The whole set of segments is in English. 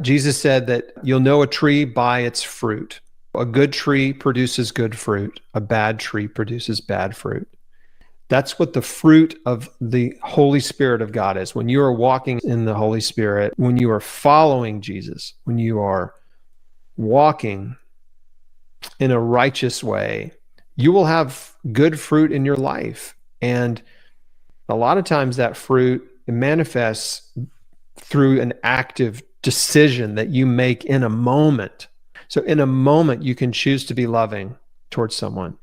Jesus said that you'll know a tree by its fruit. A good tree produces good fruit. A bad tree produces bad fruit. That's what the fruit of the Holy Spirit of God is. When you are walking in the Holy Spirit, when you are following Jesus, when you are walking in a righteous way, you will have good fruit in your life. And a lot of times that fruit manifests through an active decision that you make in a moment. So in a moment, you can choose to be loving towards someone,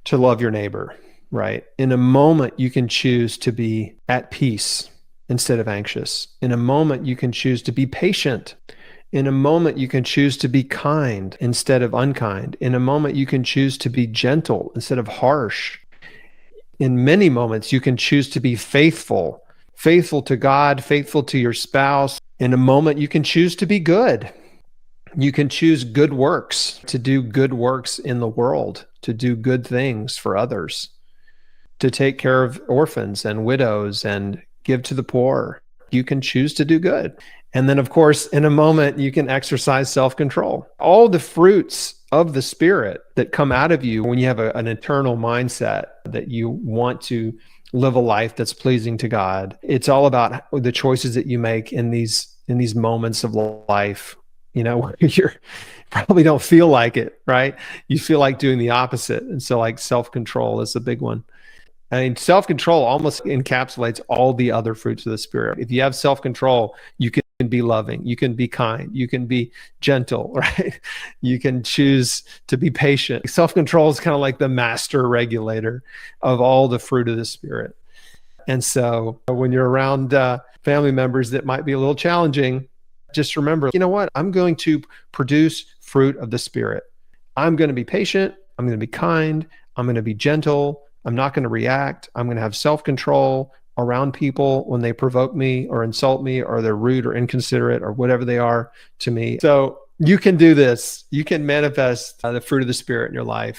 to love your neighbor, right? In a moment, you can choose to be at peace instead of anxious. In a moment, you can choose to be patient. In a moment, you can choose to be kind instead of unkind. In a moment, you can choose to be gentle instead of harsh. In many moments, you can choose to be faithful to God, faithful to your spouse. In a moment, you can choose to be good. You can choose good works, to do good works in the world, to do good things for others, to take care of orphans and widows and give to the poor. You can choose to do good. And then, of course, in a moment, you can exercise self-control. All the fruits of the Spirit that come out of you when you have an eternal mindset that you want to live a life that's pleasing to God. It's all about the choices that you make in these moments of life, where you probably don't feel like it, right? You feel like doing the opposite. And so like self-control is a big one. I mean, self-control almost encapsulates all the other fruits of the Spirit. If you have self-control, you can be loving, you can be kind, you can be gentle, right? You can choose to be patient. Self-control is kind of like the master regulator of all the fruit of the Spirit. And so when you're around family members that might be a little challenging, just remember, you know what? I'm going to produce fruit of the Spirit. I'm going to be patient. I'm going to be kind. I'm going to be gentle. I'm not going to react. I'm going to have self-control around people when they provoke me or insult me or they're rude or inconsiderate or whatever they are to me. So you can do this. You can manifest the fruit of the Spirit in your life.